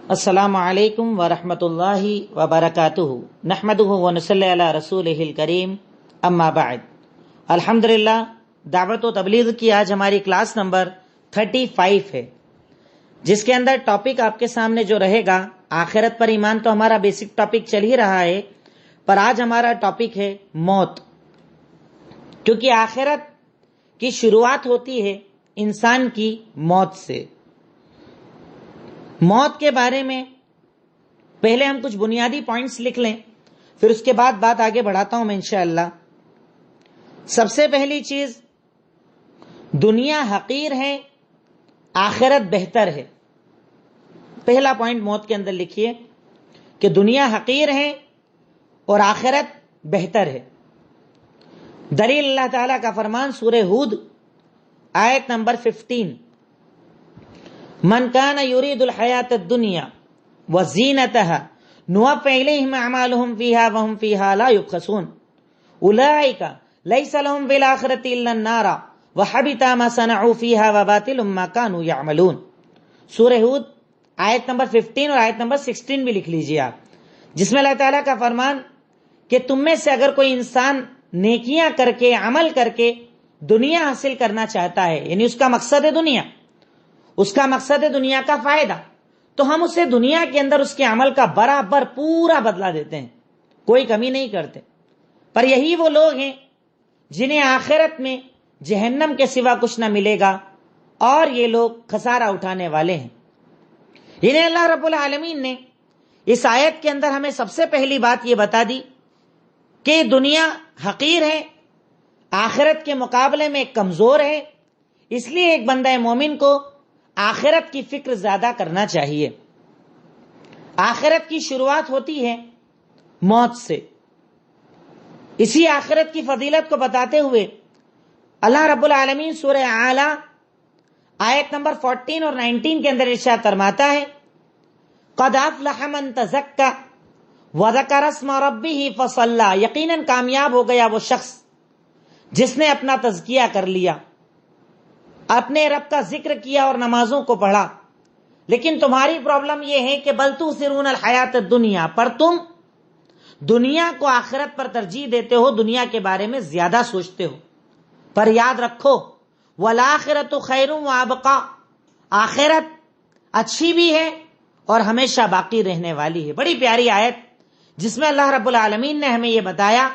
السلام علیکم ورحمۃ اللہ وبرکاتہ نحمدہ ونصلی علی رسولہ الکریم اما بعد الحمدللہ دعوت و تبلیغ کی آج ہماری کلاس نمبر 35 ہے، جس کے اندر ٹاپک آپ کے سامنے جو رہے گا آخرت پر ایمان تو ہمارا بیسک ٹاپک چل ہی رہا ہے، پر آج ہمارا ٹاپک ہے موت، کیونکہ آخرت کی شروعات ہوتی ہے انسان کی موت سے۔ موت کے بارے میں پہلے ہم کچھ بنیادی پوائنٹس لکھ لیں، پھر اس کے بعد بات آگے بڑھاتا ہوں میں انشاءاللہ۔ سب سے پہلی چیز، دنیا حقیر ہے، آخرت بہتر ہے۔ پہلا پوائنٹ موت کے اندر لکھیے کہ دنیا حقیر ہے اور آخرت بہتر ہے۔ دلیل اللہ تعالیٰ کا فرمان سورہ ہود آیت نمبر 15، من کان یرید الحیات الدنیا وزینتها نوفی الیہم اعمالهم فیہا وہم فیہا لا یبخسون اولئک لیس لهم فی الآخرۃ الا النار وحبط ما صنعوا فیہا وباطل ما کانوا یعملون۔ سورہ ہود آیت نمبر 15 اور آیت نمبر 16 بھی لکھ لیجیے آپ، جس میں اللہ تعالیٰ کا فرمان کہ تم میں سے اگر کوئی انسان نیکیاں کر کے عمل کر کے دنیا حاصل کرنا چاہتا ہے، یعنی اس کا مقصد ہے دنیا، اس کا مقصد ہے دنیا کا فائدہ، تو ہم اسے دنیا کے اندر اس کے عمل کا برابر پورا بدلہ دیتے ہیں، کوئی کمی نہیں کرتے۔ پر یہی وہ لوگ ہیں جنہیں آخرت میں جہنم کے سوا کچھ نہ ملے گا، اور یہ لوگ خسارہ اٹھانے والے ہیں۔ انہیں اللہ رب العالمین نے اس آیت کے اندر ہمیں سب سے پہلی بات یہ بتا دی کہ دنیا حقیر ہے، آخرت کے مقابلے میں کمزور ہے، اس لیے ایک بندہ مومن کو آخرت کی فکر زیادہ کرنا چاہیے۔ آخرت کی شروعات ہوتی ہے موت سے۔ اسی آخرت کی فضیلت کو بتاتے ہوئے اللہ رب العالمین سورہ اعلیٰ آیت نمبر 14 اور 19 کے اندر ارشاد فرماتا ہے، قد افلح من تزکا وذکر اسم ربہ فصلی، یقیناً کامیاب ہو گیا وہ شخص جس نے اپنا تزکیہ کر لیا، اپنے رب کا ذکر کیا اور نمازوں کو پڑھا۔ لیکن تمہاری پرابلم یہ ہے کہ بل تؤثرون الحیات الدنیا، پر تم دنیا کو آخرت پر ترجیح دیتے ہو، دنیا کے بارے میں زیادہ سوچتے ہو۔ پر یاد رکھو والآخرۃ خیر وابقیٰ، آخرت اچھی بھی ہے اور ہمیشہ باقی رہنے والی ہے۔ بڑی پیاری آیت جس میں اللہ رب العالمین نے ہمیں یہ بتایا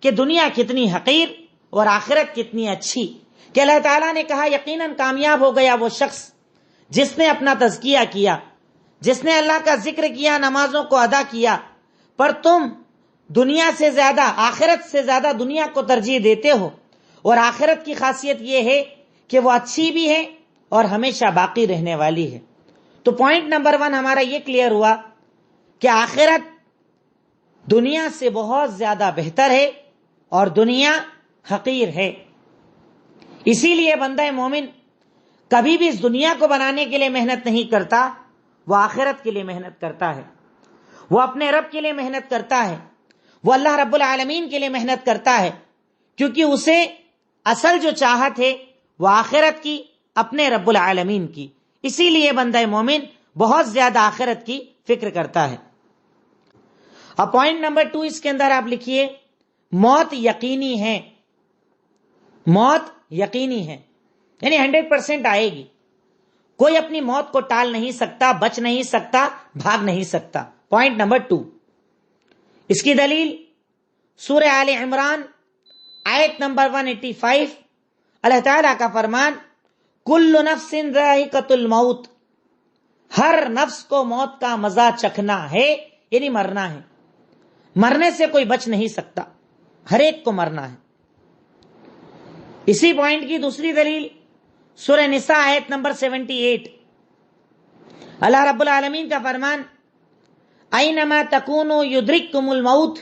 کہ دنیا کتنی حقیر اور آخرت کتنی اچھی، کہ اللہ تعالیٰ نے کہا یقیناً کامیاب ہو گیا وہ شخص جس نے اپنا تزکیہ کیا، جس نے اللہ کا ذکر کیا، نمازوں کو ادا کیا، پر تم دنیا سے زیادہ، آخرت سے زیادہ دنیا کو ترجیح دیتے ہو، اور آخرت کی خاصیت یہ ہے کہ وہ اچھی بھی ہے اور ہمیشہ باقی رہنے والی ہے۔ تو پوائنٹ نمبر 1 ہمارا یہ کلیئر ہوا کہ آخرت دنیا سے بہت زیادہ بہتر ہے اور دنیا حقیر ہے۔ اسی لیے بندہ مومن کبھی بھی اس دنیا کو بنانے کے لیے محنت نہیں کرتا، وہ آخرت کے لیے محنت کرتا ہے، وہ اپنے رب کے لیے محنت کرتا ہے، وہ اللہ رب العالمین کے لیے محنت کرتا ہے، کیونکہ اسے اصل جو چاہت ہے وہ آخرت کی، اپنے رب العالمین کی۔ اسی لیے بندہ مومن بہت زیادہ آخرت کی فکر کرتا ہے۔ اب پوائنٹ نمبر 2 اس کے اندر آپ لکھیے، موت یقینی ہے۔ موت یقینی ہے، یعنی 100% آئے گی، کوئی اپنی موت کو ٹال نہیں سکتا، بچ نہیں سکتا، بھاگ نہیں سکتا۔ پوائنٹ نمبر 2، اس کی دلیل سورہ آل عمران آیت نمبر 185، اللہ تعالیٰ کا فرمان کل نفس ذائقۃ الموت، ہر نفس کو موت کا مزہ چکھنا ہے، یعنی مرنا ہے، مرنے سے کوئی بچ نہیں سکتا، ہر ایک کو مرنا ہے۔ اسی پوائنٹ کی دوسری دلیل سورہ نساء آیت نمبر 78، اللہ رب العالمین کا فرمان اینما تکونوا یدرککم الموت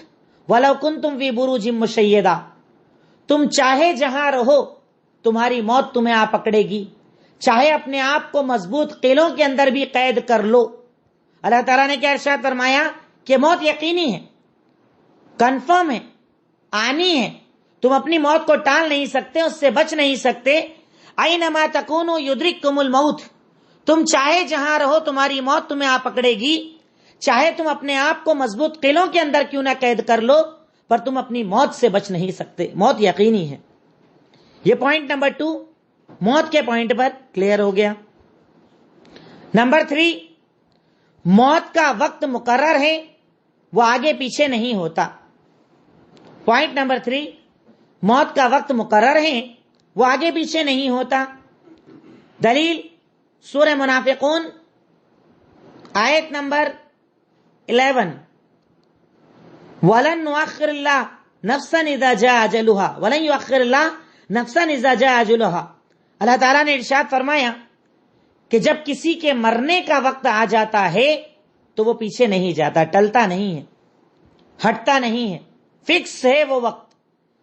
ولو کنتم فی بروج مشیدہ، تم چاہے جہاں رہو تمہاری موت تمہیں آ پکڑے گی، چاہے اپنے آپ کو مضبوط قلعوں کے اندر بھی قید کر لو۔ اللہ تعالیٰ نے کیا ارشاد فرمایا کہ موت یقینی ہے، کنفرم ہے، آنی ہے، تم اپنی موت کو ٹال نہیں سکتے، اس سے بچ نہیں سکتے۔ اینما تکونوا یدرککم الموت، تم چاہے جہاں رہو تمہاری موت تمہیں آ پکڑے گی، چاہے تم اپنے آپ کو مضبوط قلعوں کے اندر کیوں نہ قید کر لو، پر تم اپنی موت سے بچ نہیں سکتے، موت یقینی ہے۔ یہ پوائنٹ نمبر 2 موت کے پوائنٹ پر کلیئر ہو گیا۔ نمبر 3 موت کا وقت مقرر ہے، وہ آگے پیچھے نہیں ہوتا۔ پوائنٹ نمبر 3 موت کا وقت مقرر ہے، وہ آگے پیچھے نہیں ہوتا۔ دلیل سورہ منافقون آیت نمبر 11 وَلَن يُؤَخِّرَ اللَّهُ نَفْسًا إِذَا جَاءَ أَجَلُهَا وَلَن يُؤَخِّرَ اللَّهُ نَفْسًا إِذَا جَاءَ أَجَلُهَا۔ اللہ تعالیٰ نے ارشاد فرمایا کہ جب کسی کے مرنے کا وقت آ جاتا ہے تو وہ پیچھے نہیں جاتا، ٹلتا نہیں ہے، ہٹتا نہیں ہے، فکس ہے وہ وقت،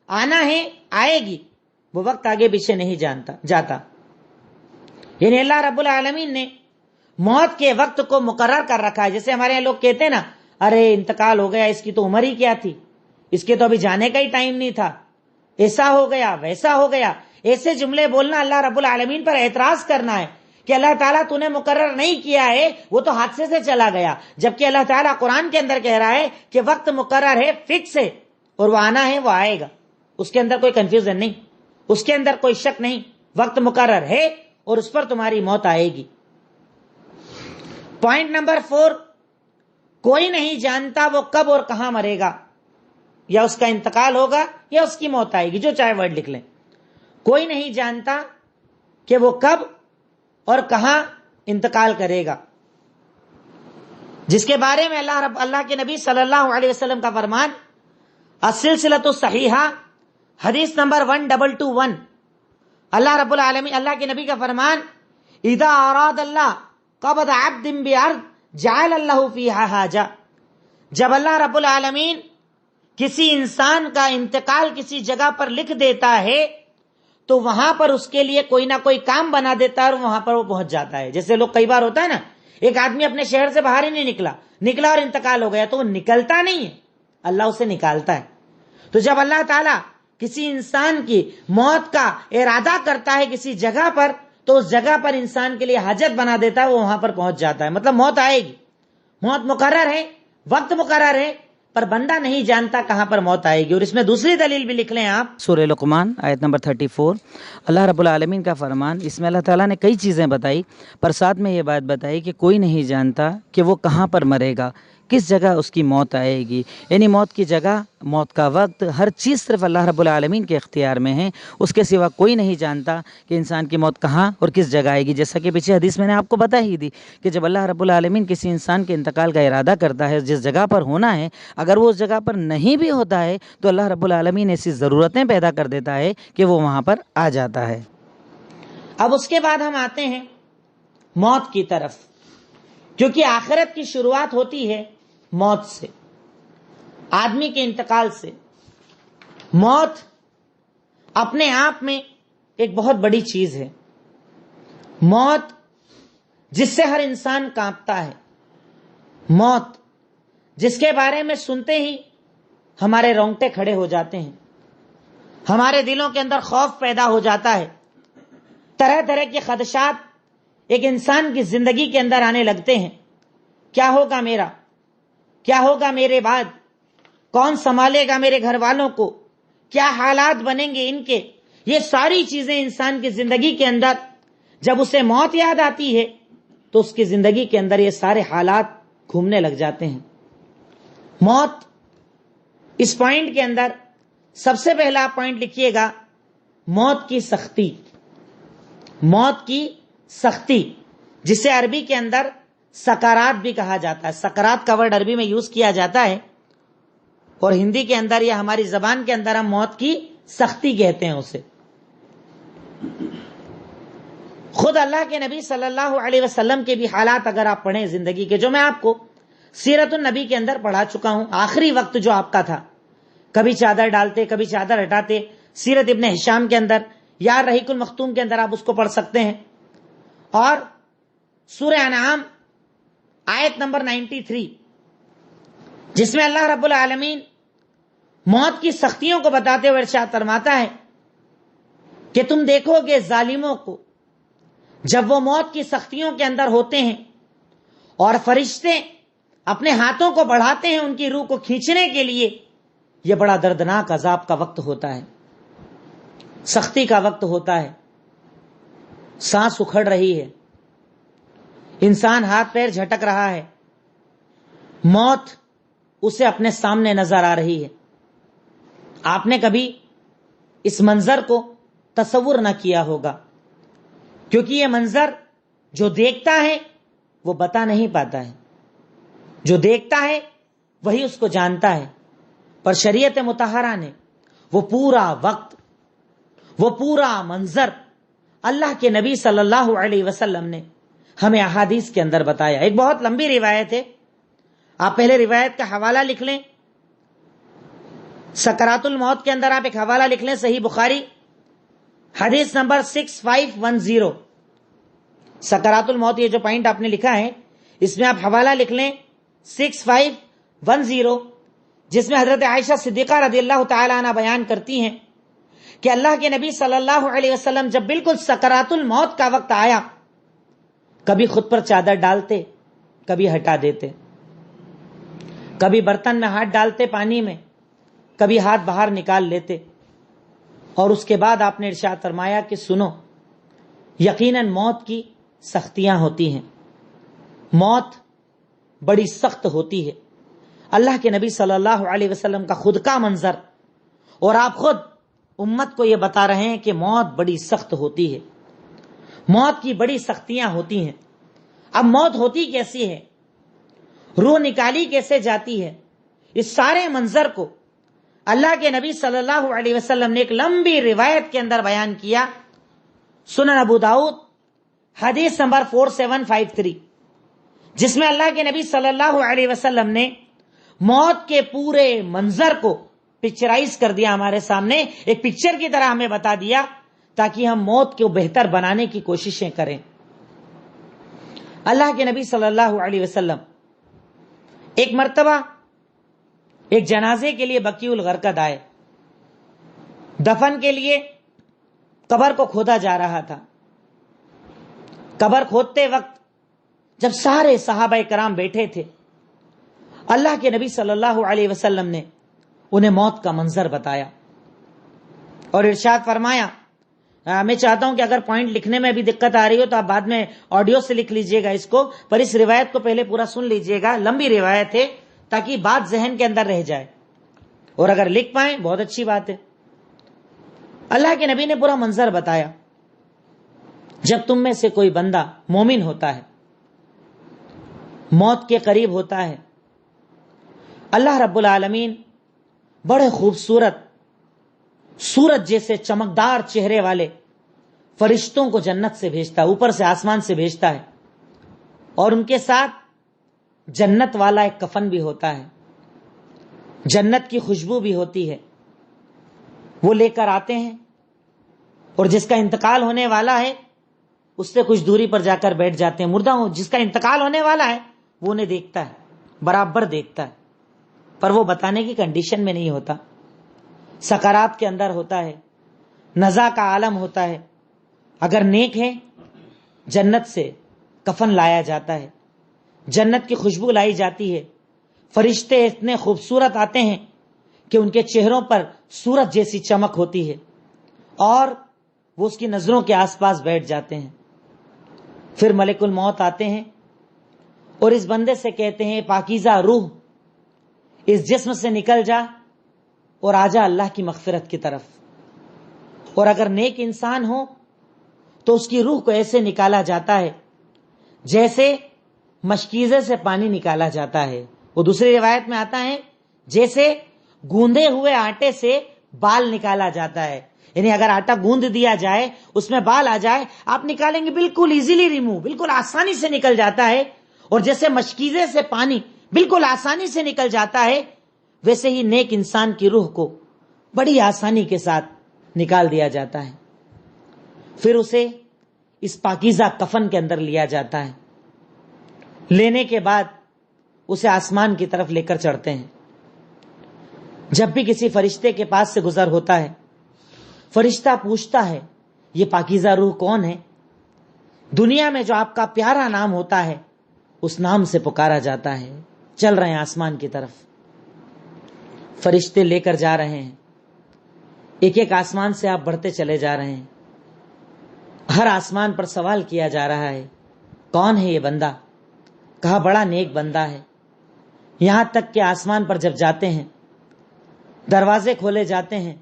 آنا ہے آئے گی، وہ وقت آگے پیچھے نہیں جاتا۔ یعنی اللہ رب العالمین نے موت کے وقت کو مقرر کر رکھا ہے۔ جیسے ہمارے یہاں لوگ کہتے ہیں نا، ارے انتقال ہو گیا، اس کی تو عمر ہی کیا تھی، اس کے تو ابھی جانے کا ہی ٹائم نہیں تھا، ایسا ہو گیا ویسا ہو گیا، ایسے جملے بولنا اللہ رب العالمین پر اعتراض کرنا ہے کہ اللہ تعالیٰ تو نے مقرر نہیں کیا ہے، وہ تو حادثے سے چلا گیا، جبکہ اللہ تعالیٰ قرآن کے اندر کہہ رہا ہے کہ وقت مقرر ہے، فکس ہے، اور وہ آنا ہے وہ آئے گا، اس کے اندر کوئی کنفیوژن نہیں، اس کے اندر کوئی شک نہیں، وقت مقرر ہے اور اس پر تمہاری موت آئے گی۔ پوائنٹ نمبر 4 کوئی نہیں جانتا وہ کب اور کہاں مرے گا، یا اس کا انتقال ہوگا یا اس کی موت آئے گی، جو چاہے ورڈ لکھ لیں۔ کوئی نہیں جانتا کہ وہ کب اور کہاں انتقال کرے گا، جس کے بارے میں اللہ کے نبی صلی اللہ علیہ وسلم کا فرمان السلسلۃ الصحیحہ حدیث نمبر 1221، اللہ رب العالمین اللہ کے نبی کا فرمان اذا اراد اللہ قبض عبد بارض جعل اللہ فیہا حاجہ، جب اللہ رب العالمین کسی انسان کا انتقال کسی جگہ پر لکھ دیتا ہے تو وہاں پر اس کے لیے کوئی نہ کوئی کام بنا دیتا ہے اور وہاں پر وہ پہنچ جاتا ہے۔ جیسے لوگ کئی بار ہوتا ہے نا، ایک آدمی اپنے شہر سے باہر ہی نہیں نکلا اور انتقال ہو گیا، تو وہ نکلتا نہیں ہے، اللہ اسے نکالتا ہے۔ تو جب اللہ تعالیٰ کسی انسان کی موت کا ارادہ کرتا ہے کسی جگہ پر تو اس جگہ پر انسان کے لیے حاجت بنا دیتا ہے، وہ وہاں پر پہنچ جاتا ہے، مطلب موت آئے گی، موت مقرر ہے، وقت مقرر ہے، پر بندہ نہیں جانتا کہاں پر موت آئے گی۔ اور اس میں دوسری دلیل بھی لکھ لیں آپ، سورہ لقمان آیت نمبر 34، اللہ رب العالمین کا فرمان، اس میں اللہ تعالیٰ نے کئی چیزیں بتائی، پر ساتھ میں یہ بات بتائی کہ کوئی نہیں جانتا کہ وہ کہاں پر مرے گا، کس جگہ اس کی موت آئے گی، یعنی موت کی جگہ، موت کا وقت، ہر چیز صرف اللہ رب العالمین کے اختیار میں ہے، اس کے سوا کوئی نہیں جانتا کہ انسان کی موت کہاں اور کس جگہ آئے گی۔ جیسا کہ پیچھے حدیث میں نے آپ کو بتا ہی دی کہ جب اللہ رب العالمین کسی انسان کے انتقال کا ارادہ کرتا ہے جس جگہ پر ہونا ہے، اگر وہ اس جگہ پر نہیں بھی ہوتا ہے تو اللہ رب العالمین ایسی ضرورتیں پیدا کر دیتا ہے کہ وہ وہاں پر آ جاتا ہے۔ اب اس کے بعد ہم آتے ہیں موت کی طرف، کیونکہ آخرت کی شروعات ہوتی ہے موت سے، آدمی کے انتقال سے۔ موت اپنے آپ میں ایک بہت بڑی چیز ہے، موت جس سے ہر انسان کانپتا ہے، موت جس کے بارے میں سنتے ہی ہمارے رونگٹے کھڑے ہو جاتے ہیں، ہمارے دلوں کے اندر خوف پیدا ہو جاتا ہے، طرح طرح کے خدشات ایک انسان کی زندگی کے اندر آنے لگتے ہیں۔ کیا ہوگا میرا، کیا ہوگا میرے بعد، کون سنبھالے گا میرے گھر والوں کو، کیا حالات بنیں گے ان کے، یہ ساری چیزیں انسان کی زندگی کے اندر جب اسے موت یاد آتی ہے تو اس کی زندگی کے اندر یہ سارے حالات گھومنے لگ جاتے ہیں۔ موت، اس پوائنٹ کے اندر سب سے پہلا پوائنٹ لکھیے گا، موت کی سختی، موت کی سختی، جسے عربی کے اندر سکرات بھی کہا جاتا ہے۔ سکرات کا ورڈ عربی میں یوز کیا جاتا ہے اور ہندی کے اندر یا ہماری زبان کے اندر ہم موت کی سختی کہتے ہیں اسے۔ خود اللہ کے نبی صلی اللہ علیہ وسلم کے بھی حالات اگر آپ پڑھیں زندگی کے، جو میں آپ کو سیرت النبی کے اندر پڑھا چکا ہوں، آخری وقت جو آپ کا تھا، کبھی چادر ڈالتے کبھی چادر ہٹاتے، سیرت ابن ہشام کے اندر یا رحیق المختوم کے اندر آپ اس کو پڑھ سکتے ہیں، اور سورہ انعام آیت نمبر 93 جس میں اللہ رب العالمین موت کی سختیوں کو بتاتے ہوئے ارشاد فرماتا ہے کہ تم دیکھو گے ظالموں کو جب وہ موت کی سختیوں کے اندر ہوتے ہیں اور فرشتے اپنے ہاتھوں کو بڑھاتے ہیں ان کی روح کو کھینچنے کے لیے، یہ بڑا دردناک عذاب کا وقت ہوتا ہے، سختی کا وقت ہوتا ہے، سانس اکھڑ رہی ہے، انسان ہاتھ پیر جھٹک رہا ہے، موت اسے اپنے سامنے نظر آ رہی ہے۔ آپ نے کبھی اس منظر کو تصور نہ کیا ہوگا، کیونکہ یہ منظر جو دیکھتا ہے وہ بتا نہیں پاتا ہے، جو دیکھتا ہے وہی اس کو جانتا ہے، پر شریعت مطہرہ نے وہ پورا وقت، وہ پورا منظر اللہ کے نبی صلی اللہ علیہ وسلم نے ہمیں احادیث کے اندر بتایا۔ ایک بہت لمبی روایت ہے، آپ پہلے روایت کا حوالہ لکھ لیں، سکرات الموت کے اندر آپ ایک حوالہ لکھ لیں، صحیح بخاری حدیث نمبر 6510۔ سکرات الموت، یہ جو پوائنٹ آپ نے لکھا ہے اس میں آپ حوالہ لکھ لیں 6510، جس میں حضرت عائشہ صدیقہ رضی اللہ تعالی عنہ بیان کرتی ہیں کہ اللہ کے نبی صلی اللہ علیہ وسلم جب بالکل سکرات الموت کا وقت آیا، کبھی خود پر چادر ڈالتے، کبھی ہٹا دیتے، کبھی برتن میں ہاتھ ڈالتے پانی میں، کبھی ہاتھ باہر نکال لیتے، اور اس کے بعد آپ نے ارشاد فرمایا کہ سنو، یقیناً موت کی سختیاں ہوتی ہیں، موت بڑی سخت ہوتی ہے۔ اللہ کے نبی صلی اللہ علیہ وسلم کا خود کا منظر، اور آپ خود امت کو یہ بتا رہے ہیں کہ موت بڑی سخت ہوتی ہے، موت کی بڑی سختیاں ہوتی ہیں۔ اب موت ہوتی کیسی ہے، روح نکالی کیسے جاتی ہے، اس سارے منظر کو اللہ کے نبی صلی اللہ علیہ وسلم نے ایک لمبی روایت کے اندر بیان کیا، سنن ابو داؤد حدیث نمبر 4753، جس میں اللہ کے نبی صلی اللہ علیہ وسلم نے موت کے پورے منظر کو پکچرائز کر دیا ہمارے سامنے، ایک پکچر کی طرح ہمیں بتا دیا تاکہ ہم موت کو بہتر بنانے کی کوششیں کریں۔ اللہ کے نبی صلی اللہ علیہ وسلم ایک مرتبہ ایک جنازے کے لیے بقیع الغرقد آئے، دفن کے لیے قبر کو کھودا جا رہا تھا۔ قبر کھودتے وقت جب سارے صحابہ کرام بیٹھے تھے، اللہ کے نبی صلی اللہ علیہ وسلم نے انہیں موت کا منظر بتایا اور ارشاد فرمایا، میں چاہتا ہوں کہ اگر پوائنٹ لکھنے میں بھی دقت آ رہی ہو تو آپ بعد میں آڈیو سے لکھ لیجئے گا اس کو، پر اس روایت کو پہلے پورا سن لیجئے گا، لمبی روایت ہے تاکہ بات ذہن کے اندر رہ جائے، اور اگر لکھ پائیں بہت اچھی بات ہے۔ اللہ کے نبی نے پورا منظر بتایا، جب تم میں سے کوئی بندہ مومن ہوتا ہے، موت کے قریب ہوتا ہے، اللہ رب العالمین بڑے خوبصورت سورج جیسے چمکدار چہرے والے فرشتوں کو جنت سے بھیجتا ہے، اوپر سے آسمان سے بھیجتا ہے، اور ان کے ساتھ جنت والا ایک کفن بھی ہوتا ہے، جنت کی خوشبو بھی ہوتی ہے، وہ لے کر آتے ہیں، اور جس کا انتقال ہونے والا ہے اس سے کچھ دوری پر جا کر بیٹھ جاتے ہیں۔ مردہ جس کا انتقال ہونے والا ہے وہ انہیں دیکھتا ہے، برابر دیکھتا ہے، پر وہ بتانے کی کنڈیشن میں نہیں ہوتا، سکرات کے اندر ہوتا ہے، نزا کا عالم ہوتا ہے۔ اگر نیک ہے جنت سے کفن لایا جاتا ہے، جنت کی خوشبو لائی جاتی ہے، فرشتے اتنے خوبصورت آتے ہیں کہ ان کے چہروں پر سورج جیسی چمک ہوتی ہے، اور وہ اس کی نظروں کے آس پاس بیٹھ جاتے ہیں۔ پھر ملک الموت آتے ہیں اور اس بندے سے کہتے ہیں، پاکیزہ روح اس جسم سے نکل جا اور آجا اللہ کی مغفرت کی طرف۔ اور اگر نیک انسان ہو تو اس کی روح کو ایسے نکالا جاتا ہے جیسے مشکیزے سے پانی نکالا جاتا ہے۔ وہ دوسری روایت میں آتا ہے جیسے گوندے ہوئے آٹے سے بال نکالا جاتا ہے، یعنی اگر آٹا گوند دیا جائے اس میں بال آ جائے، آپ نکالیں گے بالکل ایزیلی ریمو، بالکل آسانی سے نکل جاتا ہے، اور جیسے مشکیزے سے پانی بالکل آسانی سے نکل جاتا ہے، ویسے ہی نیک انسان کی روح کو بڑی آسانی کے ساتھ نکال دیا جاتا ہے۔ پھر اسے اس پاکیزہ کفن کے اندر لیا جاتا ہے، لینے کے بعد اسے آسمان کی طرف لے کر چڑھتے ہیں۔ جب بھی کسی فرشتے کے پاس سے گزر ہوتا ہے، فرشتہ پوچھتا ہے یہ پاکیزہ روح کون ہے؟ دنیا میں جو آپ کا پیارا نام ہوتا ہے اس نام سے پکارا جاتا ہے. چل رہے ہیں آسمان کی طرف، فرشتے لے کر جا رہے ہیں، ایک ایک آسمان سے آپ بڑھتے چلے جا رہے ہیں. ہر آسمان پر سوال کیا جا رہا ہے کون ہے یہ بندہ؟ کہا بڑا نیک بندہ ہے. یہاں تک کہ آسمان پر جب جاتے ہیں دروازے کھولے جاتے ہیں.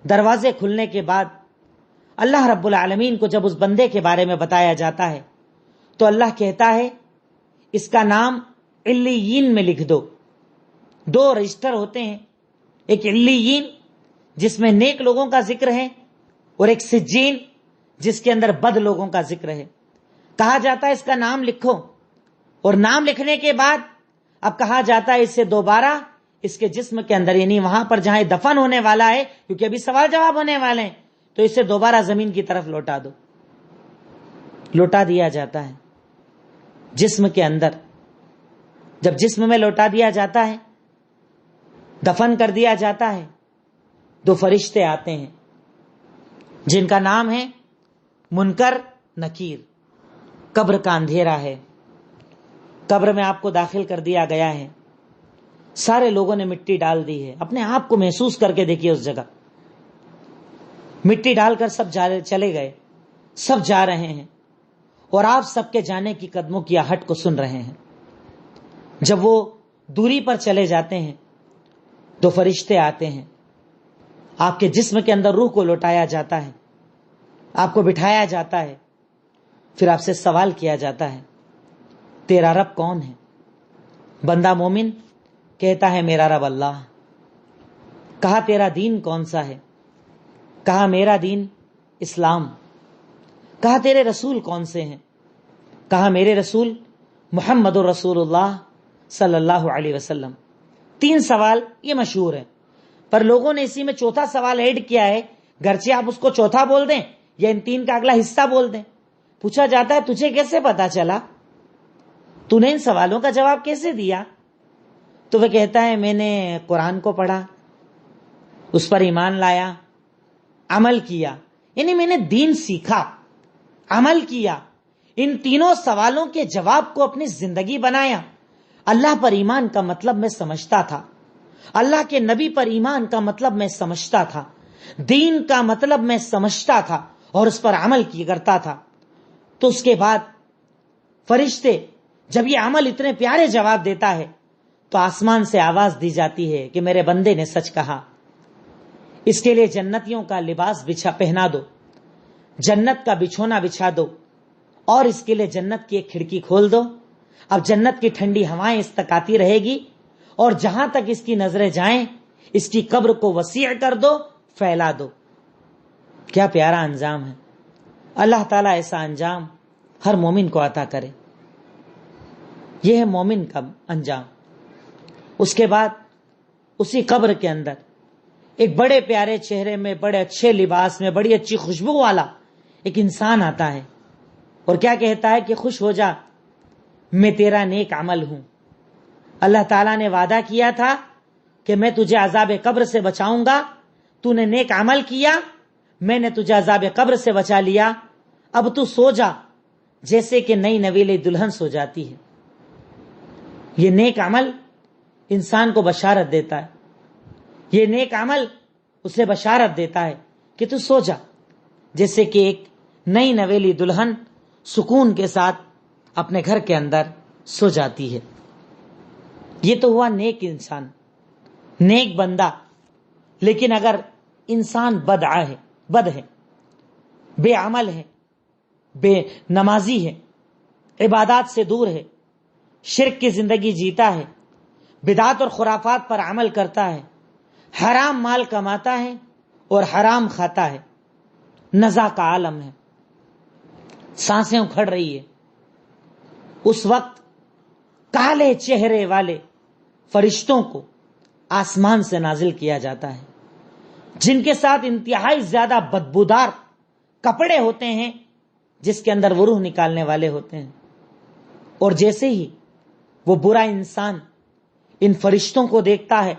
دروازے کھلنے کے بعد اللہ رب العالمین کو جب اس بندے کے بارے میں بتایا جاتا ہے تو اللہ کہتا ہے اس کا نام علیین میں لکھ دو. 2 رجسٹر ہوتے ہیں، ایک علیین جس میں نیک لوگوں کا ذکر ہے اور ایک سجین جس کے اندر بد لوگوں کا ذکر ہے. کہا جاتا ہے اس کا نام لکھو، اور نام لکھنے کے بعد اب کہا جاتا ہے اس سے دوبارہ اس کے جسم کے اندر، یعنی وہاں پر جہاں دفن ہونے والا ہے، کیونکہ ابھی سوال جواب ہونے والے ہیں، تو اسے دوبارہ زمین کی طرف لوٹا دو. لوٹا دیا جاتا ہے جسم کے اندر. جب جسم میں لوٹا دیا جاتا ہے، دفن کر دیا جاتا ہے، 2 فرشتے آتے ہیں جن کا نام ہے منکر نکیر. قبر کا اندھیرا ہے، قبر میں آپ کو داخل کر دیا گیا ہے. سارے لوگوں نے مٹی ڈال دی ہے. اپنے آپ کو محسوس کر کے دیکھیے اس جگہ. مٹی ڈال کر سب چلے گئے، سب جا رہے ہیں، اور آپ سب کے جانے کی قدموں کی آہٹ کو سن رہے ہیں. جب وہ دوری پر چلے جاتے ہیں 2 فرشتے آتے ہیں. آپ کے جسم کے اندر روح کو لوٹایا جاتا ہے، آپ کو بٹھایا جاتا ہے. پھر آپ سے سوال کیا جاتا ہے تیرا رب کون ہے؟ بندہ مومن کہتا ہے میرا رب اللہ. کہا تیرا دین کون سا ہے؟ کہا میرا دین اسلام. کہا تیرے رسول کون سے ہیں؟ کہا میرے رسول محمد رسول اللہ صلی اللہ علیہ وسلم. 3 سوال یہ مشہور ہے، پر لوگوں نے اسی میں چوتھا سوال ایڈ کیا ہے، گرچہ آپ اس کو چوتھا بول دیں یا ان 3 کا اگلا حصہ بول دیں. پوچھا جاتا ہے تجھے کیسے پتا چلا؟ تو نے ان سوالوں کا جواب کیسے دیا؟ تو وہ کہتا ہے میں نے قرآن کو پڑھا، اس پر ایمان لایا، عمل کیا. یعنی میں نے دین سیکھا، عمل کیا، ان 3 سوالوں کے جواب کو اپنی زندگی بنایا. اللہ پر ایمان کا مطلب میں سمجھتا تھا، اللہ کے نبی پر ایمان کا مطلب میں سمجھتا تھا، دین کا مطلب میں سمجھتا تھا اور اس پر عمل کیا کرتا تھا. تو اس کے بعد فرشتے جب یہ عمل اتنے پیارے جواب دیتا ہے تو آسمان سے آواز دی جاتی ہے کہ میرے بندے نے سچ کہا. اس کے لیے جنتیوں کا لباس پہنا دو، جنت کا بچھونا بچھا دو، اور اس کے لیے جنت کی ایک کھڑکی کھول دو. اب جنت کی ٹھنڈی ہوائیں اس تک آتی رہے گی، اور جہاں تک اس کی نظریں جائیں اس کی قبر کو وسیع کر دو، پھیلا دو. کیا پیارا انجام ہے. اللہ تعالیٰ ایسا انجام ہر مومن کو عطا کرے. یہ ہے مومن کا انجام. اس کے بعد اسی قبر کے اندر ایک بڑے پیارے چہرے میں، بڑے اچھے لباس میں، بڑی اچھی خوشبو والا ایک انسان آتا ہے اور کیا کہتا ہے کہ خوش ہو جا، میں تیرا نیک عمل ہوں. اللہ تعالیٰ نے وعدہ کیا تھا کہ میں تجھے عذاب قبر سے بچاؤں گا. تو نے نیک عمل کیا، میں نے تجھے عذاب قبر سے بچا لیا. اب تو سو جا جیسے کہ نئی نویلی دلہن سو جاتی ہے. یہ نیک عمل انسان کو بشارت دیتا ہے، یہ نیک عمل اسے بشارت دیتا ہے کہ تو سو جا جیسے کہ ایک نئی نویلی دلہن سکون کے ساتھ اپنے گھر کے اندر سو جاتی ہے. یہ تو ہوا نیک انسان، نیک بندہ. لیکن اگر انسان بد ہے، بے عمل ہے، بے نمازی ہے، عبادات سے دور ہے، شرک کی زندگی جیتا ہے، بدعات اور خرافات پر عمل کرتا ہے، حرام مال کماتا ہے اور حرام کھاتا ہے، نزا کا عالم ہے، سانسیں اکھڑ رہی ہے، اس وقت کالے چہرے والے فرشتوں کو آسمان سے نازل کیا جاتا ہے، جن کے ساتھ انتہائی زیادہ بدبودار کپڑے ہوتے ہیں جس کے اندر وہ روح نکالنے والے ہوتے ہیں. اور جیسے ہی وہ برا انسان ان فرشتوں کو دیکھتا ہے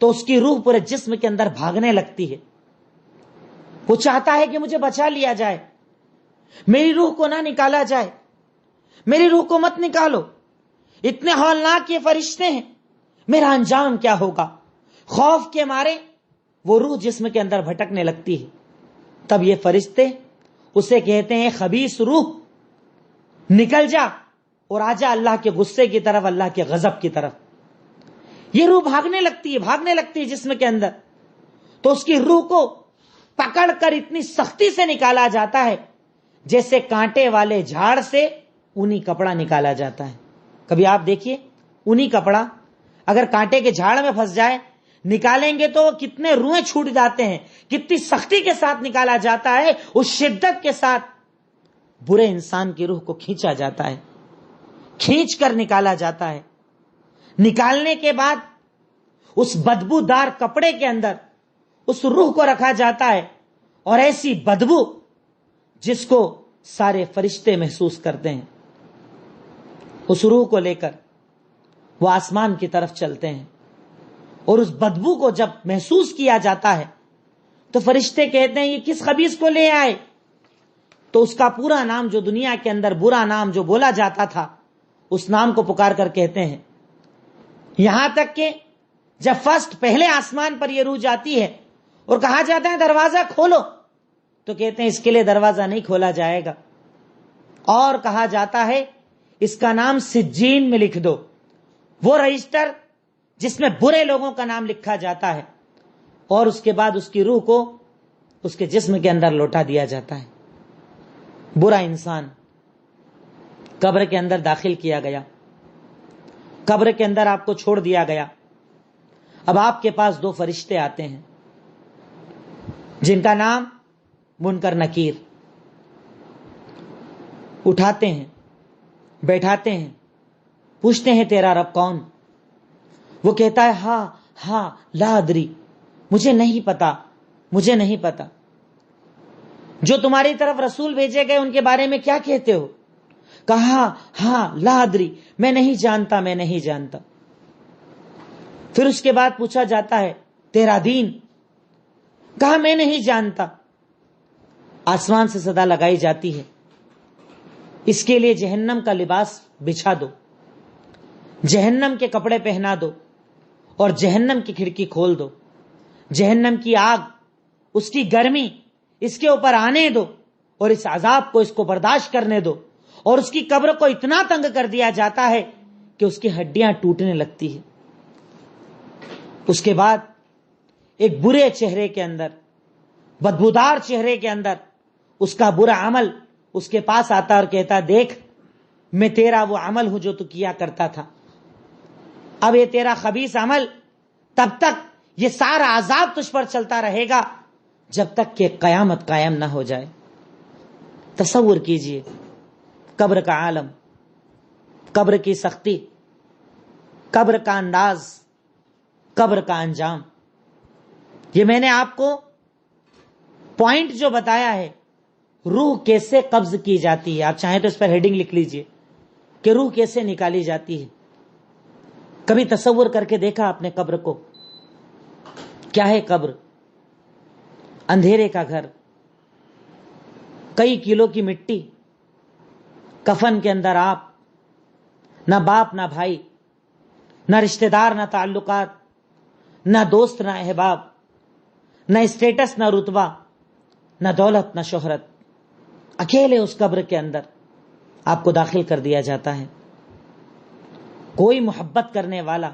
تو اس کی روح پورے جسم کے اندر بھاگنے لگتی ہے. وہ چاہتا ہے کہ مجھے بچا لیا جائے، میری روح کو نہ نکالا جائے، میری روح کو مت نکالو، اتنے ہولناک یہ فرشتے ہیں، میرا انجام کیا ہوگا؟ خوف کے مارے وہ روح جسم کے اندر بھٹکنے لگتی ہے. تب یہ فرشتے اسے کہتے ہیں خبیث روح نکل جا اور آجا اللہ کے غصے کی طرف، اللہ کے غضب کی طرف. یہ روح بھاگنے لگتی ہے جسم کے اندر. تو اس کی روح کو پکڑ کر اتنی سختی سے نکالا جاتا ہے جیسے کانٹے والے جھاڑ سے اونی کپڑا نکالا جاتا ہے. کبھی آپ دیکھیے اونی کپڑا اگر کانٹے کے جھاڑ میں پھنس جائے، نکالیں گے تو کتنے روئیں چھوٹ جاتے ہیں، کتنی سختی کے ساتھ نکالا جاتا ہے. اس شدت کے ساتھ برے انسان کی روح کو کھینچا جاتا ہے، کھینچ کر نکالا جاتا ہے. نکالنے کے بعد اس بدبودار کپڑے کے اندر اس روح کو رکھا جاتا ہے، اور ایسی بدبو جس کو سارے فرشتے محسوس کرتے ہیں، اس روح کو لے کر وہ آسمان کی طرف چلتے ہیں. اور اس بدبو کو جب محسوس کیا جاتا ہے تو فرشتے کہتے ہیں یہ کس خبیث کو لے آئے؟ تو اس کا پورا نام، جو دنیا کے اندر برا نام جو بولا جاتا تھا، اس نام کو پکار کر کہتے ہیں. یہاں تک کہ جب پہلے آسمان پر یہ روح جاتی ہے اور کہا جاتا ہے دروازہ کھولو، تو کہتے ہیں اس کے لیے دروازہ نہیں کھولا جائے گا، اور کہا جاتا ہے اس کا نام سجین میں لکھ دو، وہ رجسٹر جس میں برے لوگوں کا نام لکھا جاتا ہے. اور اس کے بعد اس کی روح کو اس کے جسم کے اندر لوٹا دیا جاتا ہے. برا انسان قبر کے اندر داخل کیا گیا، قبر کے اندر آپ کو چھوڑ دیا گیا. اب آپ کے پاس دو فرشتے آتے ہیں جن کا نام منکر نکیر. اٹھاتے ہیں، بیٹھاتے ہیں، پوچھتے ہیں تیرا رب کون؟ وہ کہتا ہے ہاں لا ادری، مجھے نہیں پتا. جو تمہاری طرف رسول بھیجے گئے ان کے بارے میں کیا کہتے ہو؟ کہا ہاں لا ادری، میں نہیں جانتا. پھر اس کے بعد پوچھا جاتا ہے تیرا دین؟ کہا میں نہیں جانتا. آسمان سے صدا لگائی جاتی ہے اس کے لیے جہنم کا لباس بچھا دو، جہنم کے کپڑے پہنا دو، اور جہنم کی کھڑکی کھول دو. جہنم کی آگ، اس کی گرمی اس کے اوپر آنے دو، اور اس عذاب کو اس کو برداشت کرنے دو. اور اس کی قبر کو اتنا تنگ کر دیا جاتا ہے کہ اس کی ہڈیاں ٹوٹنے لگتی ہے. اس کے بعد ایک برے چہرے کے اندر، بدبودار چہرے کے اندر اس کا برا عمل اس کے پاس آتا اور کہتا دیکھ میں تیرا وہ عمل ہوں جو تو کیا کرتا تھا. اب یہ تیرا خبیث عمل تب تک یہ سارا عذاب تجھ پر چلتا رہے گا جب تک کہ قیامت قائم نہ ہو جائے. تصور کیجئے قبر کا عالم، قبر کی سختی، قبر کا انداز، قبر کا انجام. یہ میں نے آپ کو پوائنٹ جو بتایا ہے، روح کیسے قبض کی جاتی ہے. آپ چاہیں تو اس پر ہیڈنگ لکھ لیجئے کہ روح کیسے نکالی جاتی ہے. کبھی تصور کر کے دیکھا اپنے قبر کو؟ کیا ہے قبر؟ اندھیرے کا گھر، کئی کلو کی مٹی، کفن کے اندر آپ، نہ باپ نہ بھائی، نہ رشتہ دار، نہ تعلقات، نہ دوست نہ احباب، نہ اسٹیٹس نہ رتبہ، نہ دولت نہ شہرت. اکیلے اس قبر کے اندر آپ کو داخل کر دیا جاتا ہے. کوئی محبت کرنے والا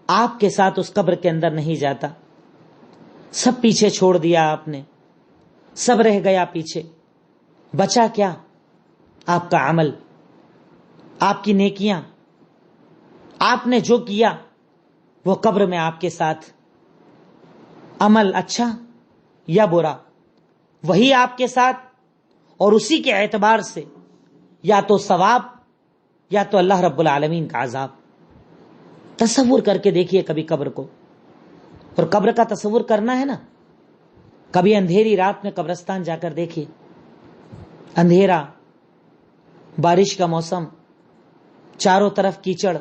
آپ کے ساتھ اس قبر کے اندر نہیں جاتا. سب پیچھے چھوڑ دیا آپ نے، سب رہ گیا پیچھے. بچا کیا؟ آپ کا عمل، آپ کی نیکیاں، آپ نے جو کیا وہ قبر میں آپ کے ساتھ. عمل اچھا یا برا وہی آپ کے ساتھ، اور اسی کے اعتبار سے یا تو ثواب یا تو اللہ رب العالمین کا عذاب. تصور کر کے دیکھیے کبھی قبر کو. اور قبر کا تصور کرنا ہے نا، کبھی اندھیری رات میں قبرستان جا کر دیکھیے. اندھیرا، بارش کا موسم، چاروں طرف کیچڑ،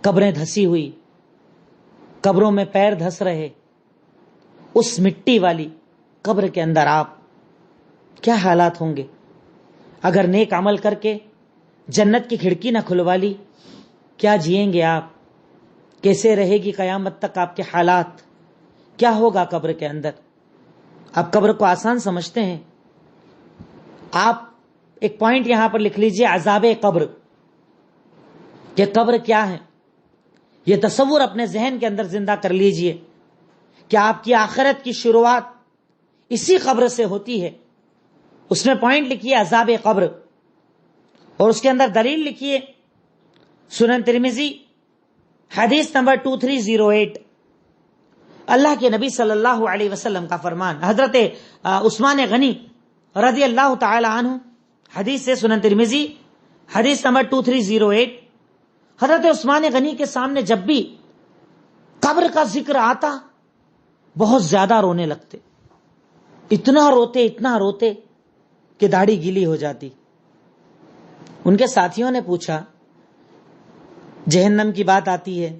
قبریں دھسی ہوئی، قبروں میں پیر دھس رہے. اس مٹی والی قبر کے اندر آپ کیا حالات ہوں گے؟ اگر نیک عمل کر کے جنت کی کھڑکی نہ کھلوا لی، کیا جئیں گے آپ؟ کیسے رہے گی قیامت تک آپ کے حالات؟ کیا ہوگا قبر کے اندر؟ آپ قبر کو آسان سمجھتے ہیں، آپ ایک پوائنٹ یہاں پر لکھ لیجئے، عذاب قبر، کہ قبر کیا ہے، یہ تصور اپنے ذہن کے اندر زندہ کر لیجئے کہ آپ کی آخرت کی شروعات اسی قبر سے ہوتی ہے۔ اس میں پوائنٹ لکھیے عذاب قبر، اور اس کے اندر دلیل لکھیے سنن ترمذی حدیث نمبر 2308، اللہ کے نبی صلی اللہ علیہ وسلم کا فرمان، حضرت عثمان غنی رضی اللہ تعالی عنہ، حدیث سے سنن ترمذی حدیث نمبر 2308، حضرت عثمان غنی کے سامنے جب بھی قبر کا ذکر آتا بہت زیادہ رونے لگتے، اتنا روتے کہ داڑھی گیلی ہو جاتی۔ ان کے ساتھیوں نے پوچھا، جہنم کی بات آتی ہے،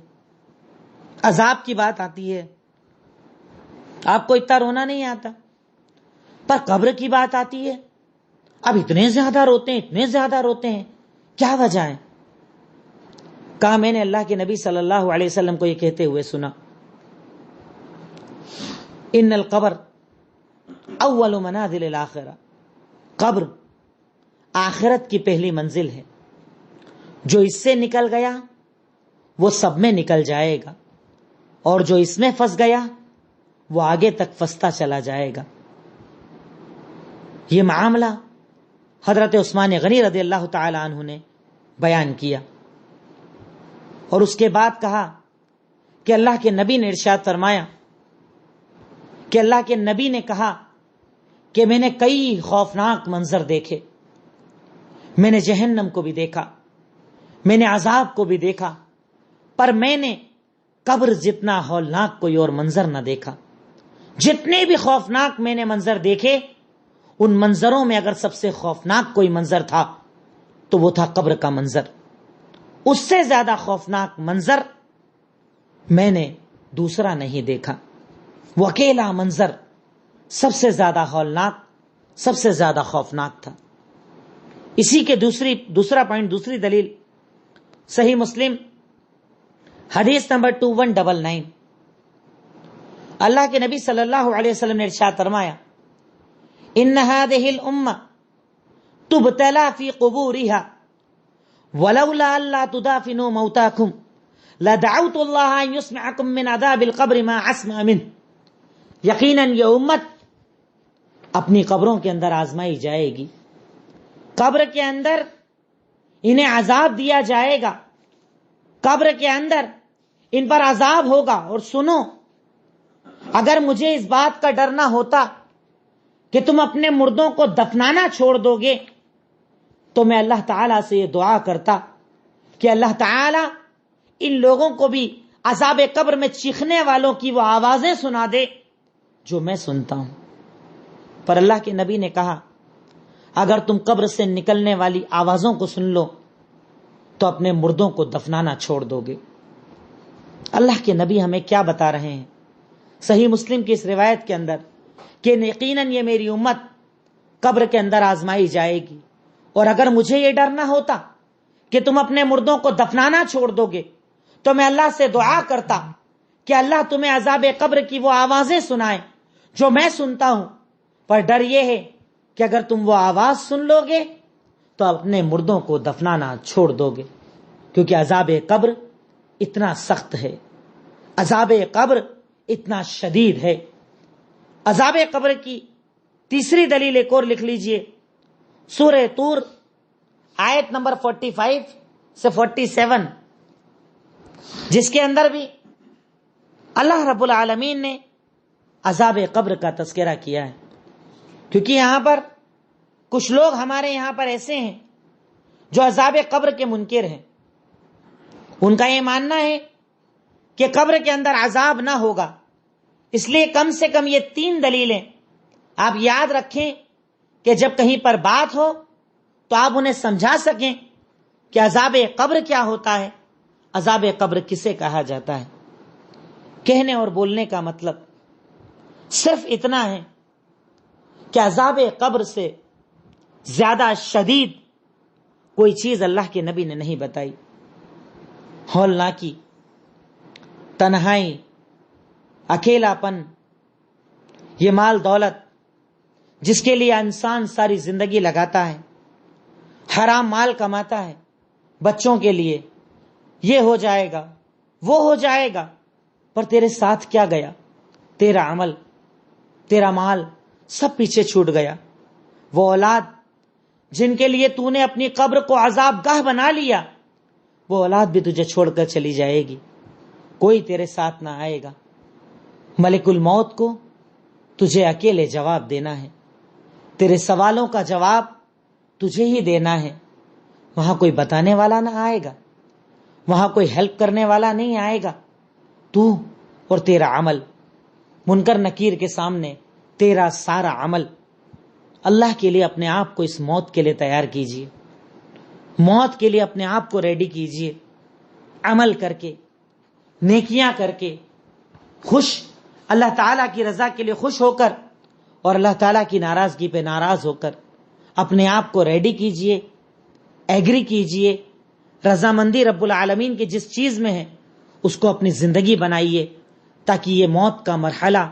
عذاب کی بات آتی ہے، آپ کو اتنا رونا نہیں آتا، پر قبر کی بات آتی ہے اب اتنے زیادہ روتے ہیں، کیا وجہ ہے؟ کہا میں نے اللہ کے نبی صلی اللہ علیہ وسلم کو یہ کہتے ہوئے سنا، ان القبر اول منازل الاخرہ، قبر آخرت کی پہلی منزل ہے، جو اس سے نکل گیا وہ سب میں نکل جائے گا، اور جو اس میں پھنس گیا وہ آگے تک پھنستا چلا جائے گا۔ یہ معاملہ حضرت عثمان غنی رضی اللہ تعالی عنہ نے بیان کیا، اور اس کے بعد کہا کہ اللہ کے نبی نے ارشاد فرمایا کہ اللہ کے نبی نے کہا کہ میں نے کئی خوفناک منظر دیکھے، میں نے جہنم کو بھی دیکھا، میں نے عذاب کو بھی دیکھا، پر میں نے قبر جتنا ہولناک کوئی اور منظر نہ دیکھا۔ جتنے بھی خوفناک میں نے منظر دیکھے، ان منظروں میں اگر سب سے خوفناک کوئی منظر تھا تو وہ تھا قبر کا منظر۔ اس سے زیادہ خوفناک منظر میں نے دوسرا نہیں دیکھا۔ وہ اکیلا منظر سب سے زیادہ ہولناک، سب سے زیادہ خوفناک تھا۔ اسی کے دوسرا پوائنٹ، دوسری دلیل، صحیح مسلم حدیث نمبر 2199، اللہ کے نبی صلی اللہ علیہ وسلم نے ارشاد فرمایا، ان هذه الامه تبتلى في قبورها ولولا الا تدافنوا موتاكم لدعوت الله ان يسمعكم من عذاب القبر ما اسمع منه، یقیناً یہ امت اپنی قبروں کے اندر آزمائی جائے گی، قبر کے اندر انہیں عذاب دیا جائے گا، قبر کے اندر ان پر عذاب ہوگا، اور سنو، اگر مجھے اس بات کا ڈر نہ ہوتا کہ تم اپنے مردوں کو دفنانا چھوڑ دو گے تو میں اللہ تعالیٰ سے یہ دعا کرتا کہ اللہ تعالیٰ ان لوگوں کو بھی عذاب قبر میں چیخنے والوں کی وہ آوازیں سنا دے جو میں سنتا ہوں۔ پر اللہ کے نبی نے کہا، اگر تم قبر سے نکلنے والی آوازوں کو سن لو تو اپنے مردوں کو دفنانا چھوڑ دو گے۔ اللہ کے نبی ہمیں کیا بتا رہے ہیں صحیح مسلم کی اس روایت کے اندر، کہ یقیناً یہ میری امت قبر کے اندر آزمائی جائے گی، اور اگر مجھے یہ ڈر نہ ہوتا کہ تم اپنے مردوں کو دفنانا چھوڑ دو گے تو میں اللہ سے دعا کرتا کہ اللہ تمہیں عذاب قبر کی وہ آوازیں سنائے جو میں سنتا ہوں، پر ڈر یہ ہے کہ اگر تم وہ آواز سن لو گے تو اپنے مردوں کو دفنانا چھوڑ دو گے، کیونکہ عذاب قبر اتنا سخت ہے، عذاب قبر اتنا شدید ہے۔ عذاب قبر کی تیسری دلیل ایک اور لکھ لیجئے، سورہ طور آیت نمبر 45 سے 47، جس کے اندر بھی اللہ رب العالمین نے عذاب قبر کا تذکرہ کیا ہے، کیونکہ یہاں پر کچھ لوگ ہمارے یہاں پر ایسے ہیں جو عذاب قبر کے منکر ہیں۔ ان کا یہ ماننا ہے کہ قبر کے اندر عذاب نہ ہوگا، اس لیے کم سے کم یہ 3 دلیلیں آپ یاد رکھیں کہ جب کہیں پر بات ہو تو آپ انہیں سمجھا سکیں کہ عذاب قبر کیا ہوتا ہے، عذاب قبر کسے کہا جاتا ہے۔ کہنے اور بولنے کا مطلب صرف اتنا ہے کہ عذاب قبر سے زیادہ شدید کوئی چیز اللہ کے نبی نے نہیں بتائی. ہولناکی، تنہائی، اکیلا پن، یہ مال دولت جس کے لیے انسان ساری زندگی لگاتا ہے، حرام مال کماتا ہے بچوں کے لیے، یہ ہو جائے گا وہ ہو جائے گا، پر تیرے ساتھ کیا گیا؟ تیرا عمل، تیرا مال سب پیچھے چھوٹ گیا. وہ اولاد جن کے لیے تو نے اپنی قبر کو عذاب گاہ بنا لیا، وہ اولاد بھی تجھے چھوڑ کر چلی جائے گی، کوئی تیرے ساتھ نہ آئے گا. ملک الموت کو تجھے اکیلے جواب دینا ہے، تیرے سوالوں کا جواب تجھے ہی دینا ہے. وہاں کوئی بتانے والا نہ آئے گا، وہاں کوئی ہیلپ کرنے والا نہیں آئے گا. تو اور تیرا عمل، منکر نکیر کے سامنے تیرا سارا عمل. اللہ کے لیے اپنے آپ کو اس موت کے لیے تیار کیجیے، موت کے لیے اپنے آپ کو ریڈی کیجیے، عمل کر کے، نیکیاں کر کے، خوش، اللہ تعالیٰ کی رضا کے لیے خوش ہو کر اور اللہ تعالیٰ کی ناراضگی پہ ناراض ہو کر اپنے آپ کو ریڈی کیجیے، ایگری کیجیے. رضامندی رب العالمین کی جس چیز میں ہے اس کو اپنی زندگی بنائیے، تاکہ یہ موت کا مرحلہ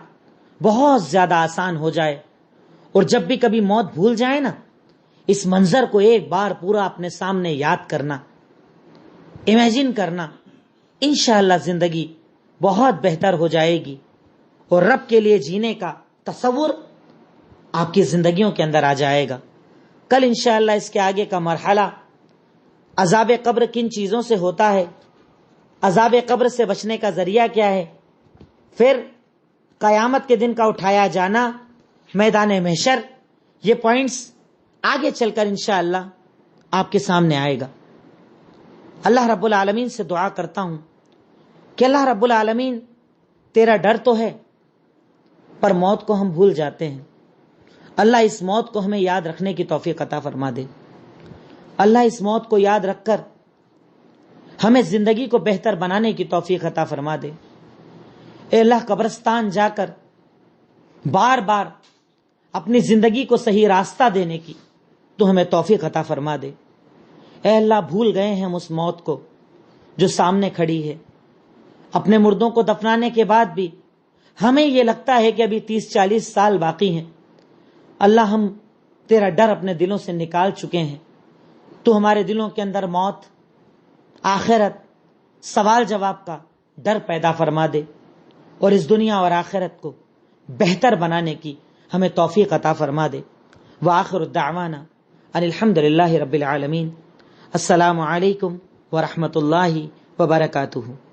بہت زیادہ آسان ہو جائے. اور جب بھی کبھی موت بھول جائے نا، اس منظر کو ایک بار پورا اپنے سامنے یاد کرنا، امیجن کرنا، انشاءاللہ زندگی بہت بہتر ہو جائے گی اور رب کے لیے جینے کا تصور آپ کی زندگیوں کے اندر آ جائے گا. کل انشاءاللہ اس کے آگے کا مرحلہ، عذاب قبر کن چیزوں سے ہوتا ہے، عذاب قبر سے بچنے کا ذریعہ کیا ہے، پھر قیامت کے دن کا اٹھایا جانا، میدان محشر، یہ پوائنٹس آگے چل کر انشاءاللہ آپ کے سامنے آئے گا. اللہ رب العالمین سے دعا کرتا ہوں کہ اللہ رب العالمین، تیرا ڈر تو ہے پر موت کو ہم بھول جاتے ہیں. اللہ اس موت کو ہمیں یاد رکھنے کی توفیق عطا فرما دے. اللہ اس موت کو یاد رکھ کر ہمیں زندگی کو بہتر بنانے کی توفیق عطا فرما دے. اے اللہ، قبرستان جا کر بار بار اپنی زندگی کو صحیح راستہ دینے کی تو ہمیں توفیق عطا فرما دے. اے اللہ، بھول گئے ہیں ہم اس موت کو جو سامنے کھڑی ہے. اپنے مردوں کو دفنانے کے بعد بھی ہمیں یہ لگتا ہے کہ ابھی 30-40 سال باقی ہیں. اللہ، ہم تیرا ڈر اپنے دلوں سے نکال چکے ہیں. تو ہمارے دلوں کے اندر موت، آخرت، سوال جواب کا ڈر پیدا فرما دے اور اس دنیا اور آخرت کو بہتر بنانے کی ہمیں توفیق عطا فرما دے. وآخر الدعوانا ان الحمد للہ رب العالمین. السلام علیکم ورحمۃ اللہ وبرکاتہ.